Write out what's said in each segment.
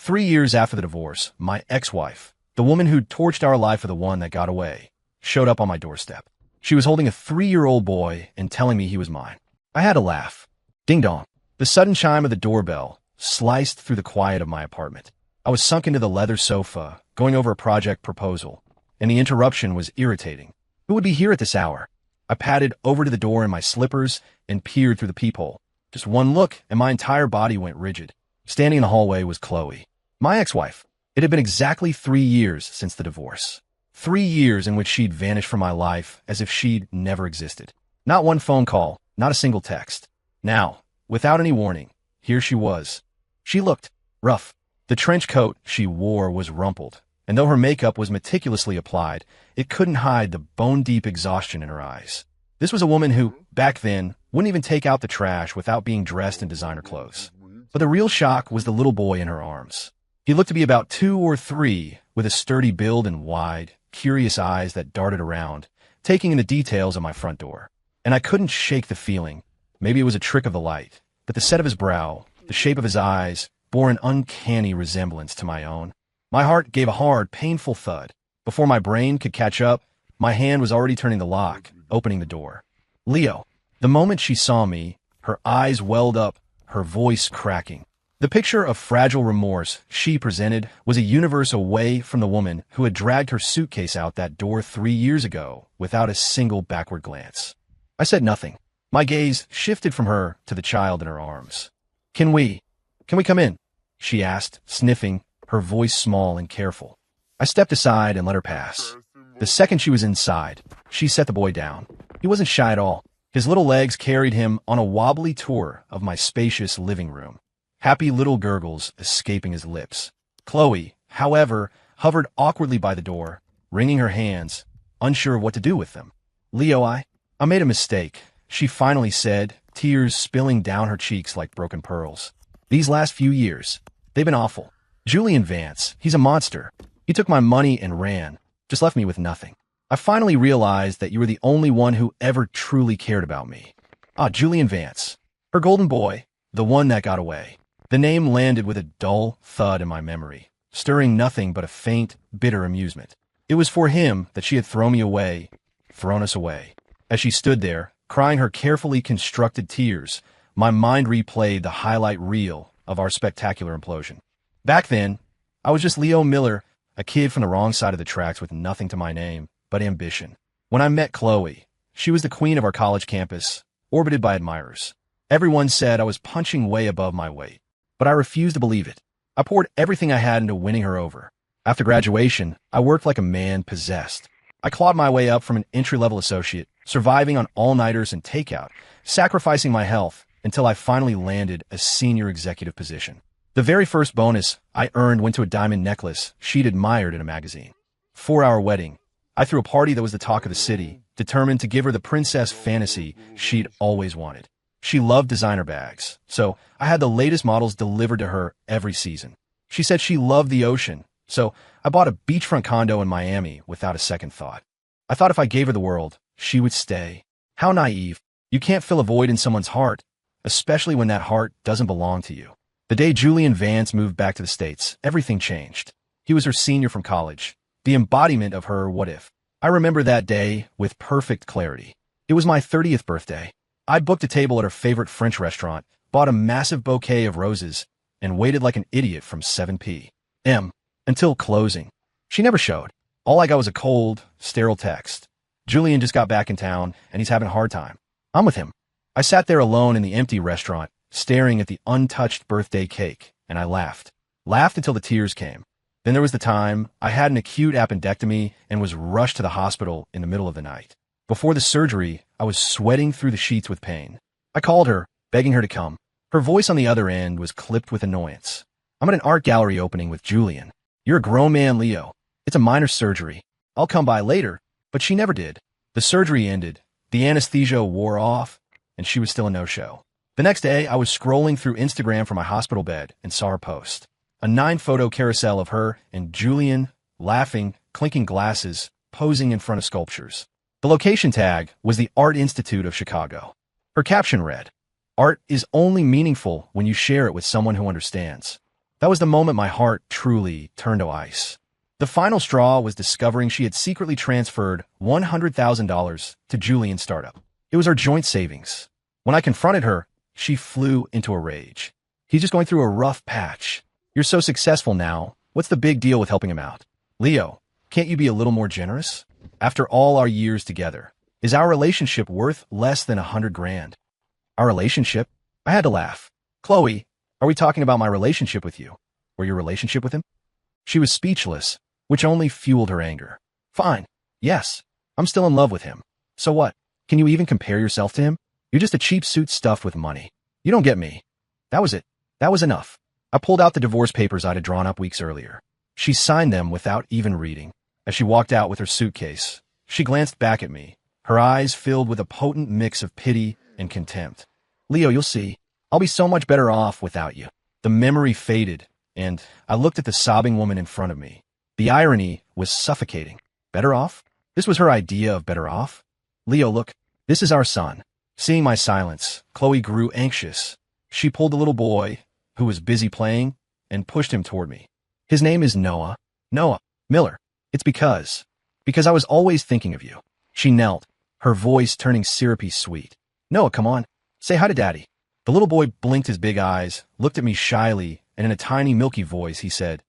3 years after the divorce, my ex-wife, the woman who'd torched our life for the one that got away, showed up on my doorstep. She was holding a 3-year-old boy and telling me he was mine. I had to laugh. Ding dong. The sudden chime of the doorbell sliced through the quiet of my apartment. I was sunk into the leather sofa, going over a project proposal, and the interruption was irritating. Who would be here at this hour? I padded over to the door in my slippers and peered through the peephole. Just one look, and my entire body went rigid. Standing in the hallway was Chloe, my ex-wife. It had been exactly 3 years since the divorce. 3 years in which she'd vanished from my life as if she'd never existed. Not one phone call, not a single text. Now, without any warning, here she was. She looked rough. The trench coat she wore was rumpled, and though her makeup was meticulously applied, it couldn't hide the bone-deep exhaustion in her eyes. This was a woman who, back then, wouldn't even take out the trash without being dressed in designer clothes. But the real shock was the little boy in her arms. He looked to be about 2 or 3, with a sturdy build and wide, curious eyes that darted around, taking in the details of my front door. And I couldn't shake the feeling. Maybe it was a trick of the light, but the set of his brow, the shape of his eyes, bore an uncanny resemblance to my own. My heart gave a hard, painful thud. Before my brain could catch up, my hand was already turning the lock, opening the door. Leo. The moment she saw me, her eyes welled up, her voice cracking. The picture of fragile remorse she presented was a universe away from the woman who had dragged her suitcase out that door 3 years ago without a single backward glance. I said nothing. My gaze shifted from her to the child in her arms. Can we come in? She asked, sniffing, her voice small and careful. I stepped aside and let her pass. The second she was inside, she set the boy down. He wasn't shy at all. His little legs carried him on a wobbly tour of my spacious living room, happy little gurgles escaping his lips. Chloe, however, hovered awkwardly by the door, wringing her hands, unsure of what to do with them. Leo, I made a mistake, she finally said, tears spilling down her cheeks like broken pearls. These last few years, they've been awful. Julian Vance, he's a monster. He took my money and ran, just left me with nothing. I finally realized that you were the only one who ever truly cared about me. Julian Vance. Her golden boy, the one that got away. The name landed with a dull thud in my memory, stirring nothing but a faint, bitter amusement. It was for him that she had thrown us away. As she stood there, crying her carefully constructed tears, my mind replayed the highlight reel of our spectacular implosion. Back then, I was just Leo Miller, a kid from the wrong side of the tracks with nothing to my name but ambition. When I met Chloe, she was the queen of our college campus, orbited by admirers. Everyone said I was punching way above my weight, but I refused to believe it. I poured everything I had into winning her over. After graduation, I worked like a man possessed. I clawed my way up from an entry-level associate, surviving on all-nighters and takeout, sacrificing my health until I finally landed a senior executive position. The very first bonus I earned went to a diamond necklace she'd admired in a magazine. 4-hour wedding. I threw a party that was the talk of the city, determined to give her the princess fantasy she'd always wanted. She loved designer bags, so I had the latest models delivered to her every season. She said she loved the ocean, so I bought a beachfront condo in Miami without a second thought. I thought if I gave her the world, she would stay. How naive. You can't fill a void in someone's heart, especially when that heart doesn't belong to you. The day Julian Vance moved back to the States, everything changed. He was her senior from college, the embodiment of her what if. I remember that day with perfect clarity. It was my 30th birthday. I booked a table at her favorite French restaurant, bought a massive bouquet of roses, and waited like an idiot from 7 p.m. until closing. She never showed. All I got was a cold, sterile text. Julian just got back in town, and he's having a hard time. I'm with him. I sat there alone in the empty restaurant, staring at the untouched birthday cake, and I laughed. Laughed until the tears came. Then there was the time I had an acute appendectomy and was rushed to the hospital in the middle of the night. Before the surgery, I was sweating through the sheets with pain. I called her, begging her to come. Her voice on the other end was clipped with annoyance. I'm at an art gallery opening with Julian. You're a grown man, Leo. It's a minor surgery. I'll come by later. But she never did. The surgery ended, the anesthesia wore off, and she was still a no-show. The next day, I was scrolling through Instagram from my hospital bed and saw her post. A 9-photo carousel of her and Julian, laughing, clinking glasses, posing in front of sculptures. The location tag was the Art Institute of Chicago. Her caption read, "Art is only meaningful when you share it with someone who understands." That was the moment my heart truly turned to ice. The final straw was discovering she had secretly transferred $100,000 to Julian's startup. It was our joint savings. When I confronted her, she flew into a rage. He's just going through a rough patch. You're so successful now. What's the big deal with helping him out? Leo, can't you be a little more generous? After all our years together, is our relationship worth less than $100,000? Our relationship? I had to laugh. Chloe, are we talking about my relationship with you? Or your relationship with him? She was speechless, which only fueled her anger. Fine. Yes, I'm still in love with him. So what? Can you even compare yourself to him? You're just a cheap suit stuffed with money. You don't get me. That was it. That was enough. I pulled out the divorce papers I'd drawn up weeks earlier. She signed them without even reading. As she walked out with her suitcase, she glanced back at me, her eyes filled with a potent mix of pity and contempt. Leo, you'll see. I'll be so much better off without you. The memory faded, and I looked at the sobbing woman in front of me. The irony was suffocating. Better off? This was her idea of better off? Leo, look, this is our son. Seeing my silence, Chloe grew anxious. She pulled the little boy, who was busy playing, and pushed him toward me. His name is Noah. Noah Miller. It's because I was always thinking of you. She knelt, her voice turning syrupy sweet. Noah, come on. Say hi to Daddy. The little boy blinked his big eyes, looked at me shyly, and in a tiny, milky voice, he said,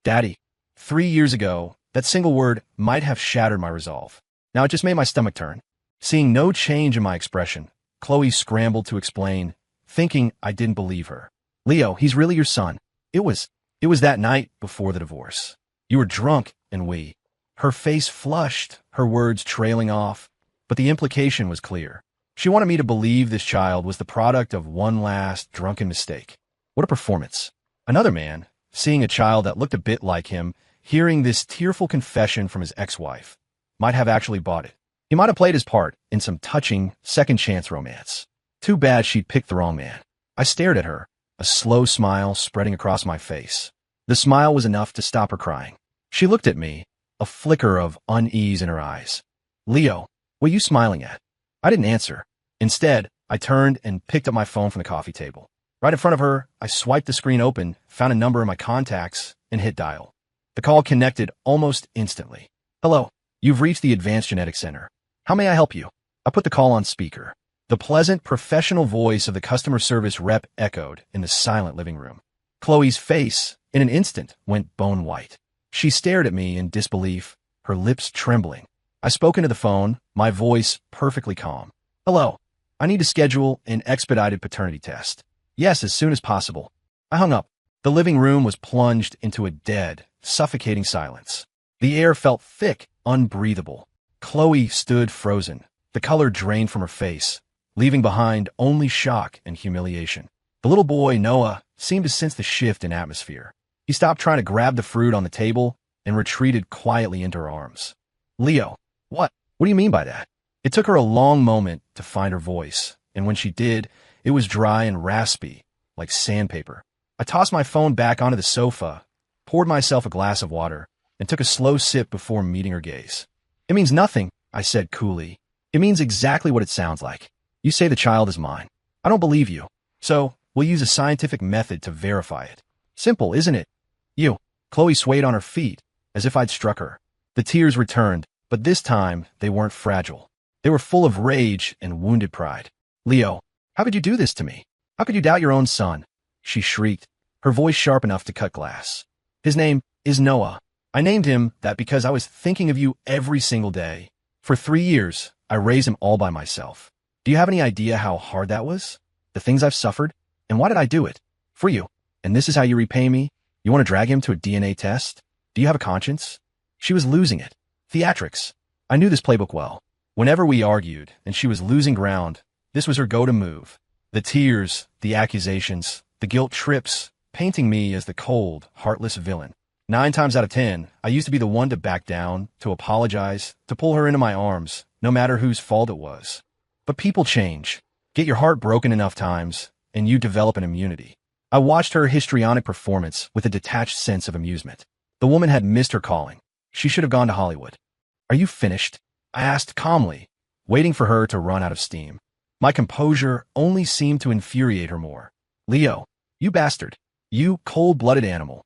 Daddy, 3 years ago, that single word might have shattered my resolve. Now it just made my stomach turn. Seeing no change in my expression, Chloe scrambled to explain, thinking I didn't believe her. Leo, he's really your son. It was that night before the divorce. You were drunk, and we. Her face flushed, her words trailing off, but the implication was clear. She wanted me to believe this child was the product of one last drunken mistake. What a performance. Another man, seeing a child that looked a bit like him, hearing this tearful confession from his ex-wife, might have actually bought it. He might have played his part in some touching second-chance romance. Too bad she'd picked the wrong man. I stared at her, a slow smile spreading across my face. The smile was enough to stop her crying. She looked at me, a flicker of unease in her eyes. Leo, what are you smiling at? I didn't answer. Instead, I turned and picked up my phone from the coffee table. Right in front of her, I swiped the screen open, found a number in my contacts, and hit dial. The call connected almost instantly. Hello, you've reached the Advanced Genetics Center. How may I help you? I put the call on speaker. The pleasant, professional voice of the customer service rep echoed in the silent living room. Chloe's face, in an instant, went bone white. She stared at me in disbelief, her lips trembling. I spoke into the phone, my voice perfectly calm. Hello, I need to schedule an expedited paternity test. Yes, as soon as possible. I hung up. The living room was plunged into a dead, suffocating silence. The air felt thick, unbreathable. Chloe stood frozen, the color drained from her face, leaving behind only shock and humiliation. The little boy, Noah, seemed to sense the shift in atmosphere. He stopped trying to grab the fruit on the table and retreated quietly into her arms. Leo, what? What do you mean by that? It took her a long moment to find her voice, and when she did, it was dry and raspy, like sandpaper. I tossed my phone back onto the sofa, poured myself a glass of water, and took a slow sip before meeting her gaze. It means nothing, I said coolly. It means exactly what it sounds like. You say the child is mine. I don't believe you. So, we'll use a scientific method to verify it. Simple, isn't it? You. Chloe swayed on her feet, as if I'd struck her. The tears returned, but this time they weren't fragile. They were full of rage and wounded pride. Leo, how could you do this to me? How could you doubt your own son? She shrieked, her voice sharp enough to cut glass. His name is Noah. I named him that because I was thinking of you every single day. For 3 years, I raised him all by myself. Do you have any idea how hard that was? The things I've suffered? And why did I do it? For you. And this is how you repay me? You want to drag him to a DNA test? Do you have a conscience? She was losing it. Theatrics. I knew this playbook well. Whenever we argued, and she was losing ground, this was her go-to move. The tears, the accusations, the guilt trips, painting me as the cold, heartless villain. 9 times out of 10, I used to be the one to back down, to apologize, to pull her into my arms, no matter whose fault it was. But people change. Get your heart broken enough times, and you develop an immunity. I watched her histrionic performance with a detached sense of amusement. The woman had missed her calling. She should have gone to Hollywood. Are you finished? I asked calmly, waiting for her to run out of steam. My composure only seemed to infuriate her more. Leo, you bastard. You cold-blooded animal.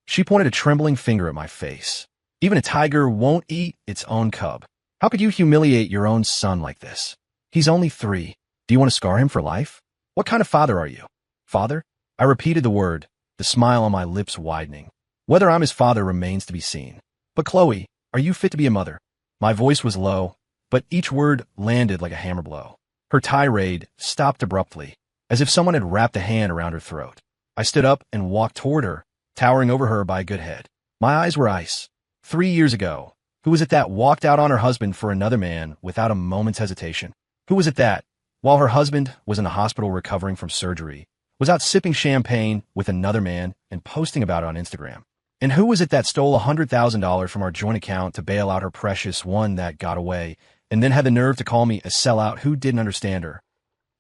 She pointed a trembling finger at my face. Even a tiger won't eat its own cub. How could you humiliate your own son like this? He's only 3. Do you want to scar him for life? What kind of father are you? Father? I repeated the word, the smile on my lips widening. Whether I'm his father remains to be seen. But Chloe, are you fit to be a mother? My voice was low, but each word landed like a hammer blow. Her tirade stopped abruptly, as if someone had wrapped a hand around her throat. I stood up and walked toward her, towering over her by a good head. My eyes were ice. 3 years ago, who was it that walked out on her husband for another man without a moment's hesitation? Who was it that, while her husband was in the hospital recovering from surgery, was out sipping champagne with another man and posting about it on Instagram? And who was it that stole $100,000 from our joint account to bail out her precious one that got away, and then had the nerve to call me a sellout who didn't understand her?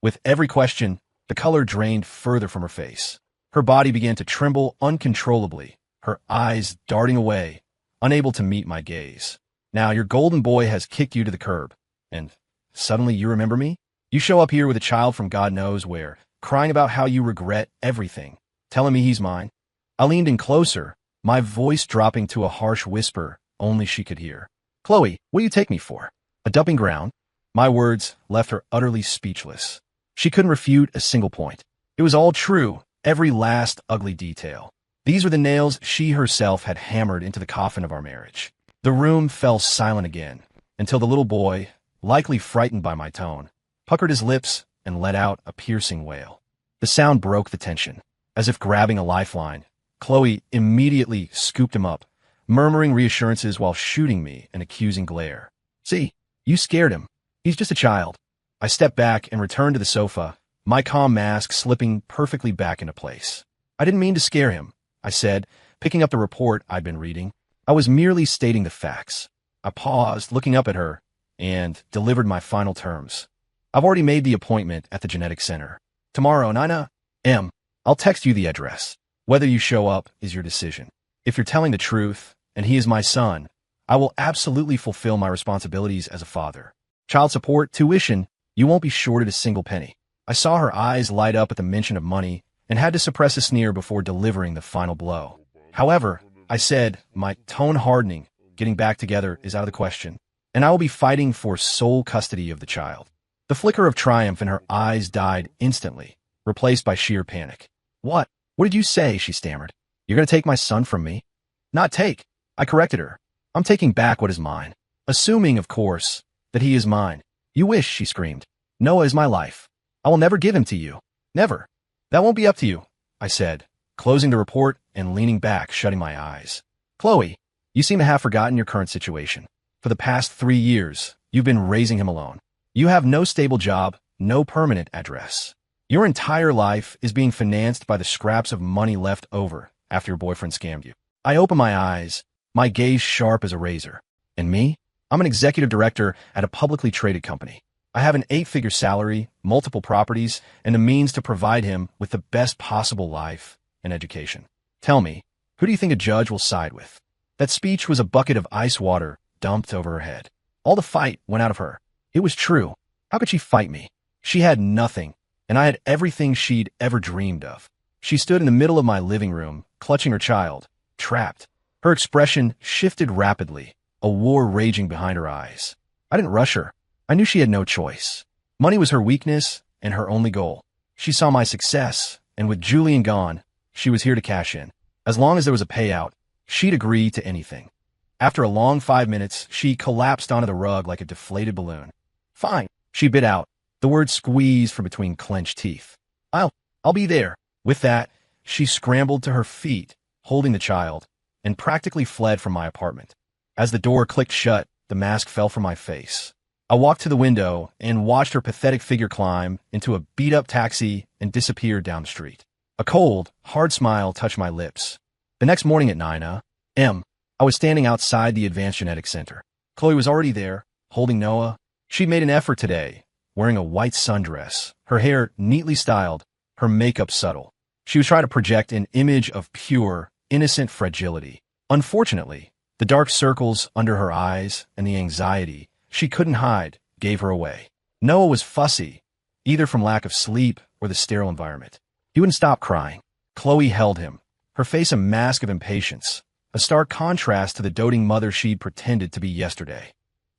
With every question, the color drained further from her face. Her body began to tremble uncontrollably, her eyes darting away, unable to meet my gaze. Now your golden boy has kicked you to the curb, and suddenly you remember me? You show up here with a child from God knows where, crying about how you regret everything, telling me he's mine. I leaned in closer, my voice dropping to a harsh whisper only she could hear. Chloe, what do you take me for? A dumping ground? My words left her utterly speechless. She couldn't refute a single point. It was all true, every last ugly detail. These were the nails she herself had hammered into the coffin of our marriage. The room fell silent again, until the little boy, likely frightened by my tone, puckered his lips and let out a piercing wail. The sound broke the tension. As if grabbing a lifeline, Chloe immediately scooped him up, murmuring reassurances while shooting me an accusing glare. See, you scared him. He's just a child. I stepped back and returned to the sofa, my calm mask slipping perfectly back into place. I didn't mean to scare him, I said, picking up the report I'd been reading. I was merely stating the facts. I paused, looking up at her, and delivered my final terms. I've already made the appointment at the genetic center. Tomorrow, 9 a.m. I'll text you the address. Whether you show up is your decision. If you're telling the truth, and he is my son, I will absolutely fulfill my responsibilities as a father. Child support, tuition, you won't be shorted a single penny. I saw her eyes light up at the mention of money and had to suppress a sneer before delivering the final blow. However, I said, my tone hardening, getting back together is out of the question, and I will be fighting for sole custody of the child. The flicker of triumph in her eyes died instantly, replaced by sheer panic. What? What did you say? She stammered. You're going to take my son from me? Not take. I corrected her. I'm taking back what is mine. Assuming, of course, that he is mine. You wish, she screamed. Noah is my life. I will never give him to you. Never. That won't be up to you, I said, closing the report and leaning back, shutting my eyes. Chloe, you seem to have forgotten your current situation. For the past 3 years, you've been raising him alone. You have no stable job, no permanent address. Your entire life is being financed by the scraps of money left over after your boyfriend scammed you. I open my eyes, my gaze sharp as a razor. And me? I'm an executive director at a publicly traded company. I have an 8-figure salary, multiple properties, and the means to provide him with the best possible life and education. Tell me, who do you think a judge will side with? That speech was a bucket of ice water dumped over her head. All the fight went out of her. It was true. How could she fight me? She had nothing, and I had everything she'd ever dreamed of. She stood in the middle of my living room, clutching her child, trapped. Her expression shifted rapidly, a war raging behind her eyes. I didn't rush her. I knew she had no choice. Money was her weakness and her only goal. She saw my success, and with Julian gone, she was here to cash in. As long as there was a payout, she'd agree to anything. After a long 5 minutes, she collapsed onto the rug like a deflated balloon. Fine, she bit out, the words squeezed from between clenched teeth. I'll be there. With that, she scrambled to her feet, holding the child, and practically fled from my apartment. As the door clicked shut, the mask fell from my face. I walked to the window and watched her pathetic figure climb into a beat-up taxi and disappear down the street. A cold, hard smile touched my lips. The next morning at 9 a.m., I was standing outside the Advanced Genetics Center. Chloe was already there, holding Noah. She'd made an effort today, wearing a white sundress, her hair neatly styled, her makeup subtle. She was trying to project an image of pure, innocent fragility. Unfortunately, the dark circles under her eyes and the anxiety she couldn't hide gave her away. Noah was fussy, either from lack of sleep or the sterile environment. He wouldn't stop crying. Chloe held him, her face a mask of impatience, a stark contrast to the doting mother she'd pretended to be yesterday.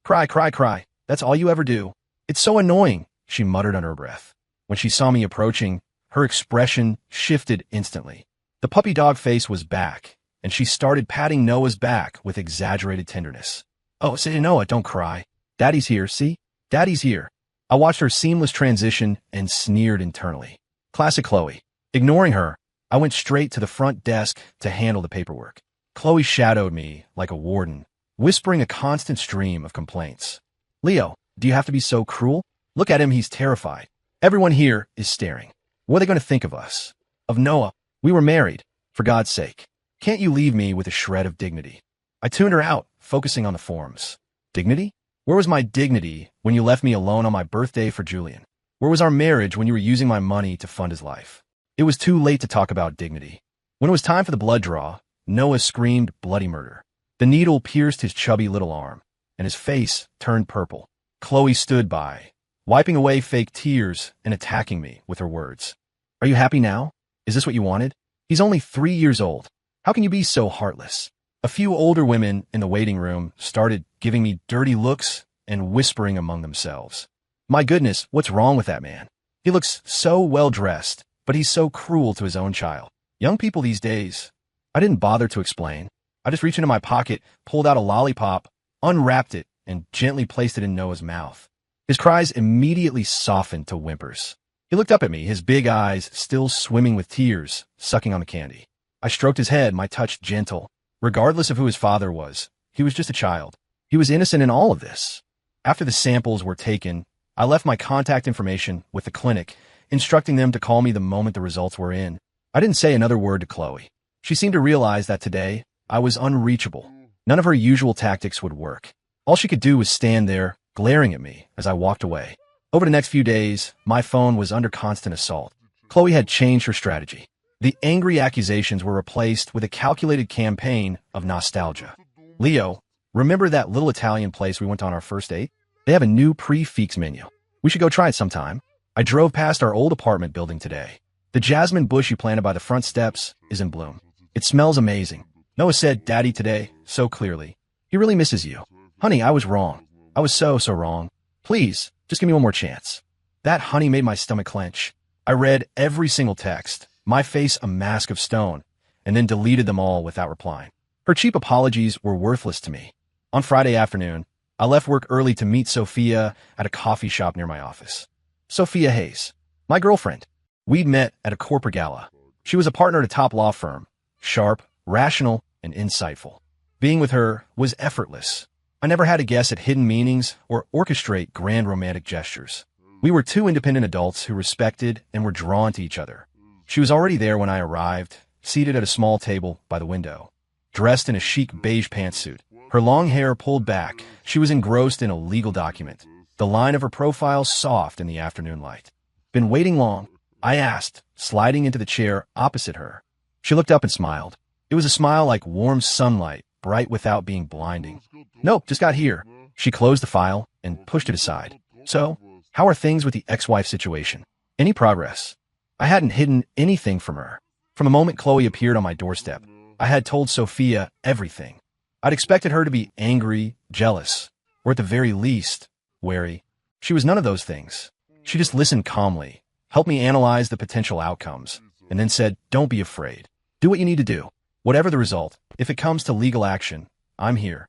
Cry, cry, cry. That's all you ever do. It's so annoying, she muttered under her breath. When she saw me approaching, her expression shifted instantly. The puppy dog face was back, and she started patting Noah's back with exaggerated tenderness. Oh, say Noah, don't cry. Daddy's here, see? Daddy's here. I watched her seamless transition and sneered internally. Classic Chloe. Ignoring her, I went straight to the front desk to handle the paperwork. Chloe shadowed me like a warden, whispering a constant stream of complaints. Leo, do you have to be so cruel? Look at him, he's terrified. Everyone here is staring. What are they going to think of us? Of Noah? We were married. For God's sake. Can't you leave me with a shred of dignity? I tuned her out, focusing on the forms. Dignity? Where was my dignity when you left me alone on my birthday for Julian? Where was our marriage when you were using my money to fund his life? It was too late to talk about dignity. When it was time for the blood draw, Noah screamed bloody murder. The needle pierced his chubby little arm, and his face turned purple. Chloe stood by, wiping away fake tears and attacking me with her words. Are you happy now? Is this what you wanted? He's only 3 years old. How can you be so heartless? A few older women in the waiting room started giving me dirty looks and whispering among themselves. My goodness, what's wrong with that man? He looks so well-dressed, but he's so cruel to his own child. Young people these days. I didn't bother to explain. I just reached into my pocket, pulled out a lollipop, unwrapped it, and gently placed it in Noah's mouth. His cries immediately softened to whimpers. He looked up at me, his big eyes still swimming with tears, sucking on the candy. I stroked his head, my touch gentle. Regardless of who his father was, he was just a child. He was innocent in all of this. After the samples were taken, I left my contact information with the clinic, instructing them to call me the moment the results were in. I didn't say another word to Chloe. She seemed to realize that today, I was unreachable. None of her usual tactics would work. All she could do was stand there, glaring at me as I walked away. Over the next few days, my phone was under constant assault. Chloe had changed her strategy. The angry accusations were replaced with a calculated campaign of nostalgia. Leo, remember that little Italian place we went on our first date? They have a new prix menu. We should go try it sometime. I drove past our old apartment building today. The jasmine bush you planted by the front steps is in bloom. It smells amazing. Noah said, Daddy today, so clearly. He really misses you. Honey, I was wrong. I was so wrong. Please, just give me one more chance. That honey made my stomach clench. I read every single text, my face a mask of stone, and then deleted them all without replying. Her cheap apologies were worthless to me. On Friday afternoon, I left work early to meet Sophia at a coffee shop near my office. Sophia Hayes, my girlfriend. We'd met at a corporate gala. She was a partner at a top law firm, sharp, rational, and insightful. Being with her was effortless. I never had to guess at hidden meanings or orchestrate grand romantic gestures. We were two independent adults who respected and were drawn to each other. She was already there when I arrived, seated at a small table by the window. Dressed in a chic beige pantsuit, her long hair pulled back, she was engrossed in a legal document, the line of her profile soft in the afternoon light. Been waiting long? I asked, sliding into the chair opposite her. She looked up and smiled. It was a smile like warm sunlight, bright without being blinding. Nope, just got here. She closed the file and pushed it aside. So, how are things with the ex-wife situation? Any progress? I hadn't hidden anything from her. From the moment Chloe appeared on my doorstep, I had told Sophia everything. I'd expected her to be angry, jealous, or at the very least, wary. She was none of those things. She just listened calmly, helped me analyze the potential outcomes, and then said, don't be afraid. Do what you need to do. Whatever the result, if it comes to legal action, I'm here.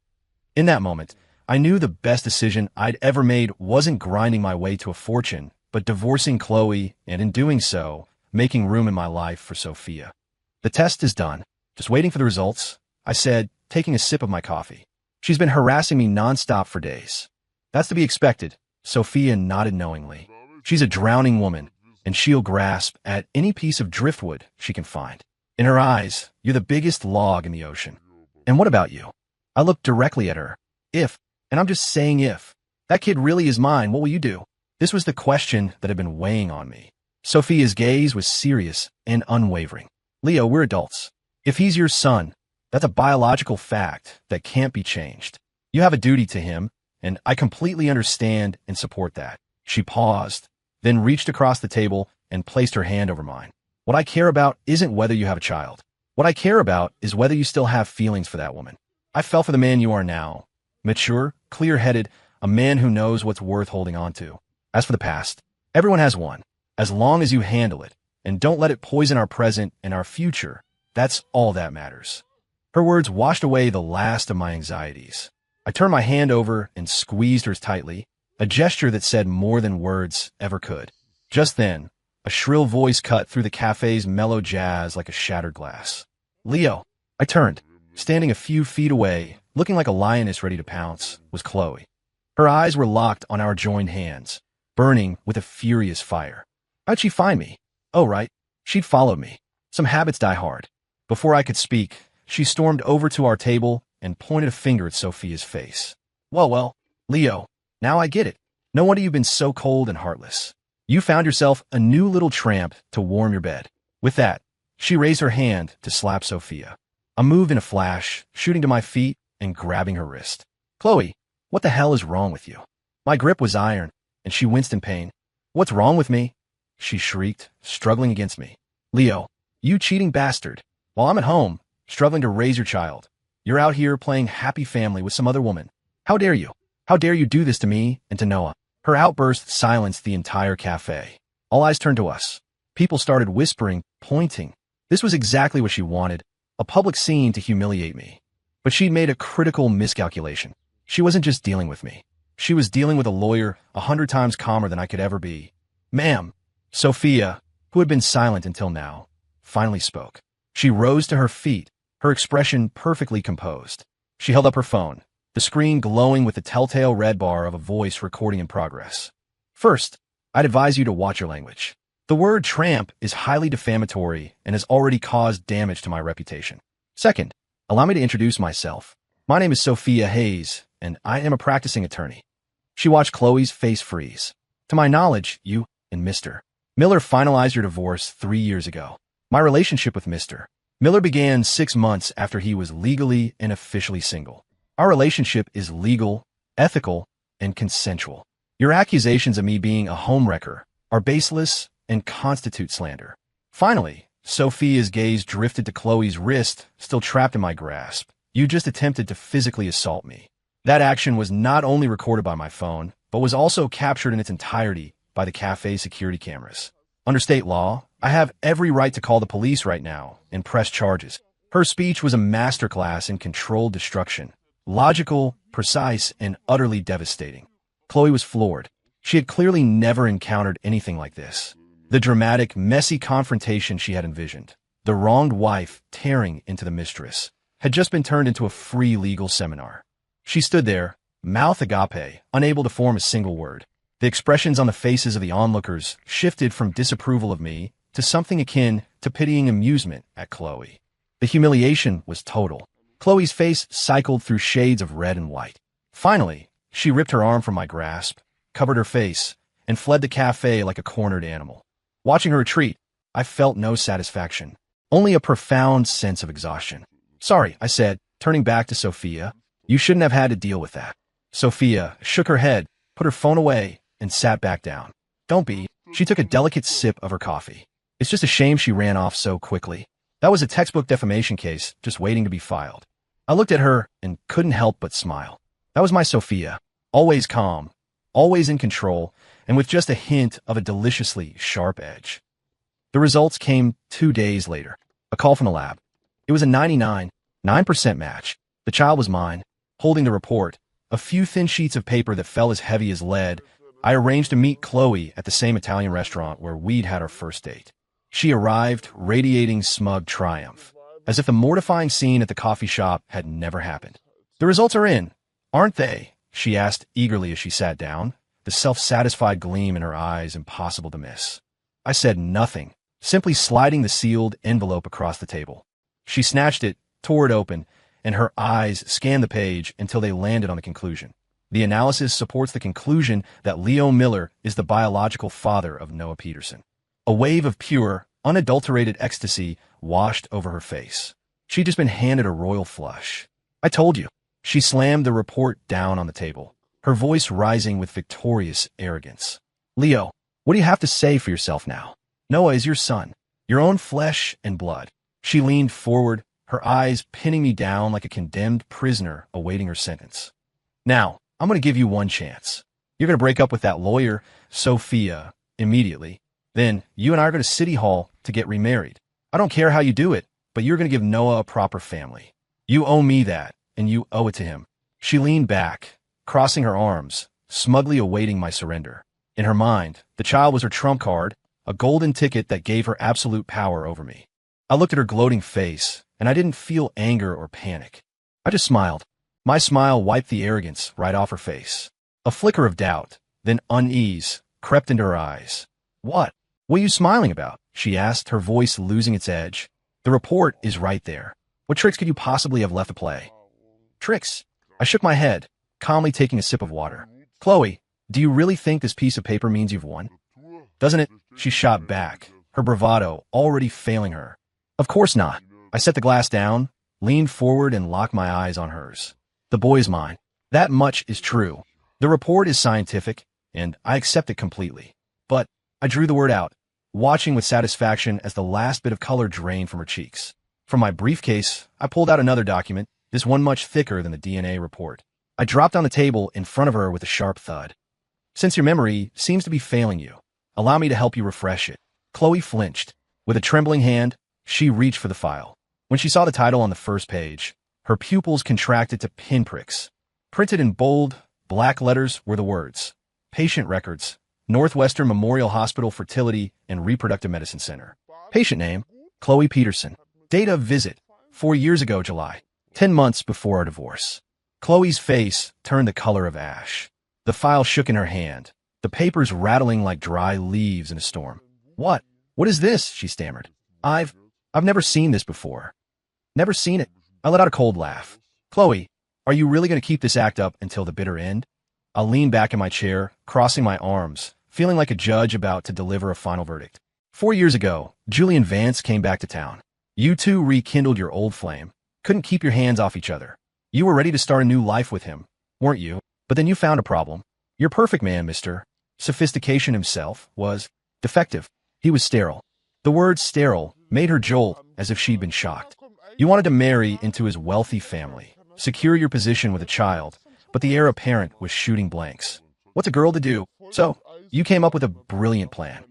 In that moment, I knew the best decision I'd ever made wasn't grinding my way to a fortune, but divorcing Chloe, and in doing so, making room in my life for Sophia. The test is done. Just waiting for the results, I said, taking a sip of my coffee. She's been harassing me nonstop for days. That's to be expected. Sophia nodded knowingly. She's a drowning woman, and she'll grasp at any piece of driftwood she can find. In her eyes, you're the biggest log in the ocean. And what about you? I looked directly at her. If, and I'm just saying if, that kid really is mine, what will you do? This was the question that had been weighing on me. Sophia's gaze was serious and unwavering. Leo, we're adults. If he's your son, that's a biological fact that can't be changed. You have a duty to him, and I completely understand and support that. She paused, then reached across the table and placed her hand over mine. What I care about isn't whether you have a child. What I care about is whether you still have feelings for that woman. I fell for the man you are now. Mature, clear-headed, a man who knows what's worth holding on to. As for the past, everyone has one. As long as you handle it, and don't let it poison our present and our future, that's all that matters. Her words washed away the last of my anxieties. I turned my hand over and squeezed hers tightly, a gesture that said more than words ever could. Just then, a shrill voice cut through the cafe's mellow jazz like a shattered glass. Leo. I turned. Standing a few feet away, looking like a lioness ready to pounce, was Chloe. Her eyes were locked on our joined hands, burning with a furious fire. How'd she find me? Oh, right. She'd followed me. Some habits die hard. Before I could speak, she stormed over to our table and pointed a finger at Sophia's face. Well, Leo, now I get it. No wonder you've been so cold and heartless. You found yourself a new little tramp to warm your bed. With that, she raised her hand to slap Sophia. I moved in a flash, shooting to my feet and grabbing her wrist. Chloe, what the hell is wrong with you? My grip was iron, and she winced in pain. What's wrong with me? She shrieked, struggling against me. Leo, you cheating bastard. While I'm at home, struggling to raise your child, you're out here playing happy family with some other woman. How dare you? How dare you do this to me and to Noah? Her outburst silenced the entire cafe. All eyes turned to us. People started whispering, pointing. This was exactly what she wanted, a public scene to humiliate me. But she'd made a critical miscalculation. She wasn't just dealing with me. She was dealing with a lawyer 100 times calmer than I could ever be. Ma'am. Sophia, who had been silent until now, finally spoke. She rose to her feet, her expression perfectly composed. She held up her phone, the screen glowing with the telltale red bar of a voice recording in progress. First, I'd advise you to watch your language. The word tramp is highly defamatory and has already caused damage to my reputation. Second, allow me to introduce myself. My name is Sophia Hayes, and I am a practicing attorney. She watched Chloe's face freeze. To my knowledge, you and Mr. Miller finalized your divorce 3 years ago. My relationship with Mr. Miller began 6 months after he was legally and officially single. Our relationship is legal, ethical, and consensual. Your accusations of me being a homewrecker are baseless and constitute slander. Finally, Sophia's gaze drifted to Chloe's wrist, still trapped in my grasp. You just attempted to physically assault me. That action was not only recorded by my phone, but was also captured in its entirety by the cafe's security cameras. Under state law, I have every right to call the police right now and press charges. Her speech was a masterclass in controlled destruction. Logical, precise, and utterly devastating. Chloe was floored. She had clearly never encountered anything like this. The dramatic, messy confrontation she had envisioned, the wronged wife tearing into the mistress, had just been turned into a free legal seminar. She stood there, mouth agape, unable to form a single word. The expressions on the faces of the onlookers shifted from disapproval of me to something akin to pitying amusement at Chloe. The humiliation was total. Chloe's face cycled through shades of red and white. Finally, she ripped her arm from my grasp, covered her face, and fled the cafe like a cornered animal. Watching her retreat, I felt no satisfaction, only a profound sense of exhaustion. Sorry, I said, turning back to Sophia. You shouldn't have had to deal with that. Sophia shook her head, put her phone away, and sat back down. Don't be. She took a delicate sip of her coffee. It's just a shame she ran off so quickly. That was a textbook defamation case just waiting to be filed. I looked at her and couldn't help but smile. That was my Sophia, always calm, always in control, and with just a hint of a deliciously sharp edge. The results came 2 days later. A call from the lab. It was a 99.9% match. The child was mine. Holding the report, a few thin sheets of paper that fell as heavy as lead, I arranged to meet Chloe at the same Italian restaurant where we'd had our first date. She arrived, radiating smug triumph, as if the mortifying scene at the coffee shop had never happened. The results are in, aren't they? She asked eagerly as she sat down, the self-satisfied gleam in her eyes impossible to miss. I said nothing, simply sliding the sealed envelope across the table. She snatched it, tore it open, and her eyes scanned the page until they landed on the conclusion. The analysis supports the conclusion that Leo Miller is the biological father of Noah Peterson. A wave of pure, unadulterated ecstasy washed over her face. She'd just been handed a royal flush. I told you. She slammed the report down on the table, her voice rising with victorious arrogance. Leo, what do you have to say for yourself now? Noah is your son. Your own flesh and blood. She leaned forward, her eyes pinning me down like a condemned prisoner awaiting her sentence. Now, I'm going to give you one chance. You're going to break up with that lawyer, Sophia, immediately. Then, you and I are going to City Hall to get remarried. I don't care how you do it, but you're going to give Noah a proper family. You owe me that, and you owe it to him. She leaned back, crossing her arms, smugly awaiting my surrender. In her mind, the child was her trump card, a golden ticket that gave her absolute power over me. I looked at her gloating face, and I didn't feel anger or panic. I just smiled. My smile wiped the arrogance right off her face. A flicker of doubt, then unease, crept into her eyes. What are you smiling about? She asked, her voice losing its edge. The report is right there. What tricks could you possibly have left to play? Tricks? I shook my head, calmly taking a sip of water. Chloe, do you really think this piece of paper means you've won? Doesn't it? She shot back, her bravado already failing her. Of course not. I set the glass down, leaned forward, and locked my eyes on hers. The boy is mine. That much is true. The report is scientific, and I accept it completely. But I drew the word out, watching with satisfaction as the last bit of color drained from her cheeks. From my briefcase, I pulled out another document, this one much thicker than the DNA report. I dropped on the table in front of her with a sharp thud. Since your memory seems to be failing you, allow me to help you refresh it. Chloe flinched. With a trembling hand, she reached for the file. When she saw the title on the first page, her pupils contracted to pinpricks. Printed in bold, black letters were the words, Patient Records, Northwestern Memorial Hospital Fertility and Reproductive Medicine Center. Patient name, Chloe Peterson. Date of visit, 4 years ago July, 10 months before our divorce. Chloe's face turned the color of ash. The file shook in her hand, the papers rattling like dry leaves in a storm. What is this? She stammered. I've never seen this before. Never seen it. I let out a cold laugh. Chloe, are you really going to keep this act up until the bitter end? I leaned back in my chair, crossing my arms, feeling like a judge about to deliver a final verdict. 4 years ago, Julian Vance came back to town. You two rekindled your old flame. Couldn't keep your hands off each other. You were ready to start a new life with him, weren't you? But then you found a problem. Your perfect man, Mr. Sophistication himself, was defective. He was sterile. The word sterile made her jolt as if she'd been shocked. You wanted to marry into his wealthy family, secure your position with a child, but the heir apparent was shooting blanks. What's a girl to do? So, you came up with a brilliant plan.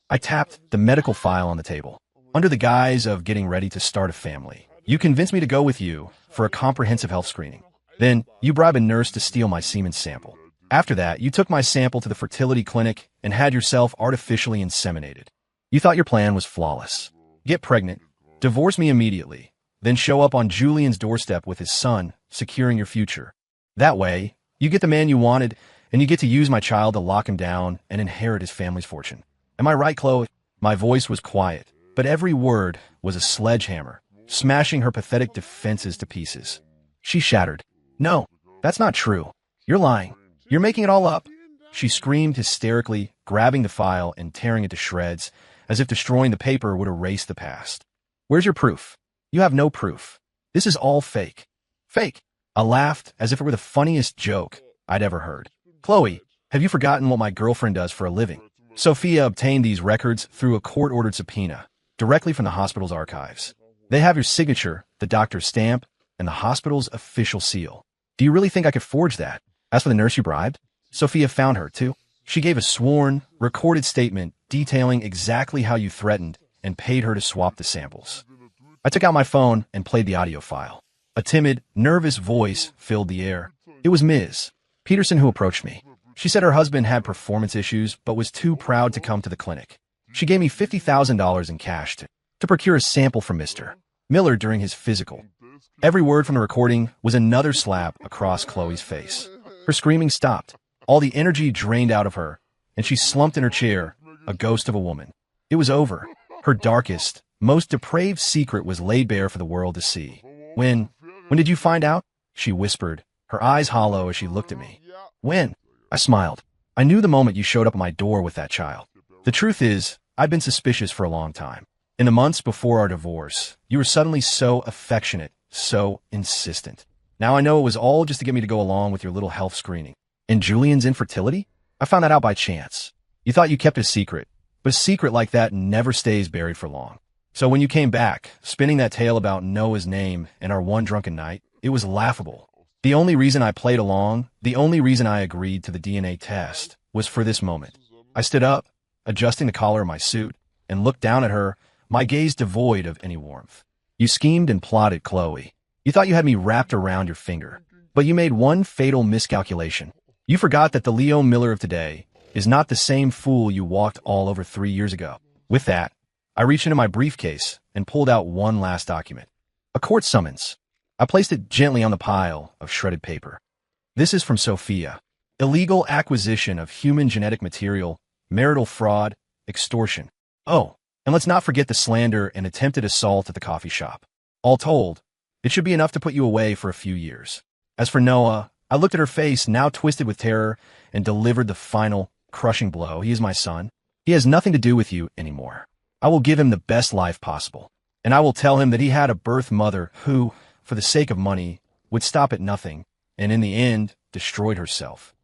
I tapped the medical file on the table. Under the guise of getting ready to start a family, you convinced me to go with you for a comprehensive health screening. Then, you bribed a nurse to steal my semen sample. After that, you took my sample to the fertility clinic and had yourself artificially inseminated. You thought your plan was flawless. Get pregnant, divorce me immediately, then show up on Julian's doorstep with his son, securing your future. That way, you get the man you wanted, and you get to use my child to lock him down and inherit his family's fortune. Am I right, Chloe? My voice was quiet, but every word was a sledgehammer, smashing her pathetic defenses to pieces. She shattered. No, that's not true. You're lying. You're making it all up. She screamed hysterically, grabbing the file and tearing it to shreds, as if destroying the paper would erase the past. Where's your proof? You have no proof. This is all fake. Fake. I laughed as if it were the funniest joke I'd ever heard. Chloe, have you forgotten what my girlfriend does for a living? Sophia obtained these records through a court-ordered subpoena, directly from the hospital's archives. They have your signature, the doctor's stamp, and the hospital's official seal. Do you really think I could forge that? As for the nurse you bribed, Sophia found her, too. She gave a sworn, recorded statement detailing exactly how you threatened and paid her to swap the samples. I took out my phone and played the audio file. A timid, nervous voice filled the air. It was Ms. Peterson who approached me. She said her husband had performance issues but was too proud to come to the clinic. She gave me $50,000 in cash to procure a sample from Mr. Miller during his physical. Every word from the recording was another slap across Chloe's face. Her screaming stopped. All the energy drained out of her, and she slumped in her chair, a ghost of a woman. It was over. Her darkest, most depraved secret was laid bare for the world to see. When did you find out? She whispered, her eyes hollow as she looked at me. When? I smiled. I knew the moment you showed up at my door with that child. The truth is, I'd been suspicious for a long time. In the months before our divorce, you were suddenly so affectionate, so insistent. Now I know it was all just to get me to go along with your little health screening. And Julian's infertility? I found that out by chance. You thought you kept it a secret, But a secret like that never stays buried for long. So when you came back, spinning that tale about Noah's name and our one drunken night, it was laughable. The only reason I played along, the only reason I agreed to the DNA test, was for this moment. I stood up, adjusting the collar of my suit, and looked down at her, my gaze devoid of any warmth. You schemed and plotted, Chloe. You thought you had me wrapped around your finger. But you made one fatal miscalculation. You forgot that the Leo Miller of today is not the same fool you walked all over 3 years ago. With that, I reached into my briefcase and pulled out one last document. A court summons. I placed it gently on the pile of shredded paper. This is from Sophia. Illegal acquisition of human genetic material, marital fraud, extortion. Oh, and let's not forget the slander and attempted assault at the coffee shop. All told, it should be enough to put you away for a few years. As for Noah, I looked at her face, now twisted with terror, and delivered the final, crushing blow. He is my son. He has nothing to do with you anymore. I will give him the best life possible. And I will tell him that he had a birth mother who, for the sake of money, would stop at nothing, and in the end, destroyed herself.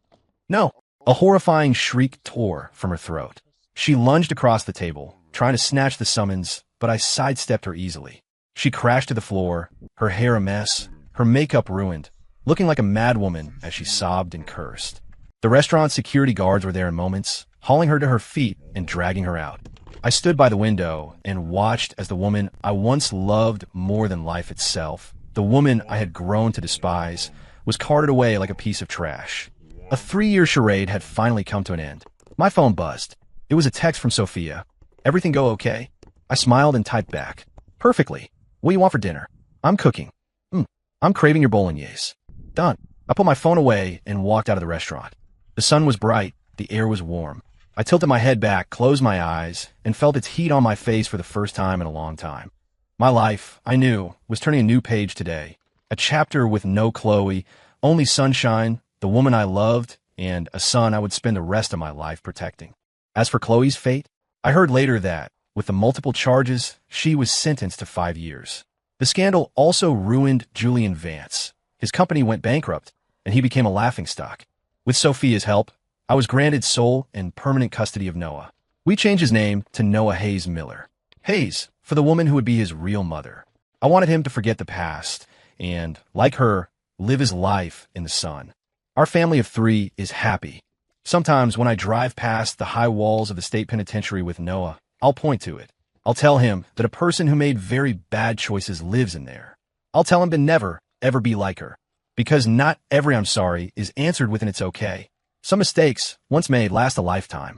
No. A horrifying shriek tore from her throat. She lunged across the table, trying to snatch the summons, but I sidestepped her easily. She crashed to the floor, her hair a mess, her makeup ruined, looking like a madwoman as she sobbed and cursed. The restaurant security guards were there in moments, hauling her to her feet and dragging her out. I stood by the window and watched as the woman I once loved more than life itself, the woman I had grown to despise, was carted away like a piece of trash. A 3-year charade had finally come to an end. My phone buzzed. It was a text from Sophia. Everything go okay? I smiled and typed back. Perfectly. What do you want for dinner? I'm cooking. I'm craving your bolognese. Done. I put my phone away and walked out of the restaurant. The sun was bright. The air was warm. I tilted my head back, closed my eyes, and felt its heat on my face for the first time in a long time. My life, I knew, was turning a new page today. A chapter with no Chloe, only sunshine, the woman I loved, and a son I would spend the rest of my life protecting. As for Chloe's fate, I heard later that, with the multiple charges, she was sentenced to 5 years. The scandal also ruined Julian Vance. His company went bankrupt, and he became a laughingstock. With Sophia's help, I was granted sole and permanent custody of Noah. We changed his name to Noah Hayes Miller. Hayes, for the woman who would be his real mother. I wanted him to forget the past and, like her, live his life in the sun. Our family of 3 is happy. Sometimes when I drive past the high walls of the state penitentiary with Noah, I'll point to it. I'll tell him that a person who made very bad choices lives in there. I'll tell him to never, ever be like her. Because not every I'm sorry is answered with an it's okay. Some mistakes, once made, last a lifetime.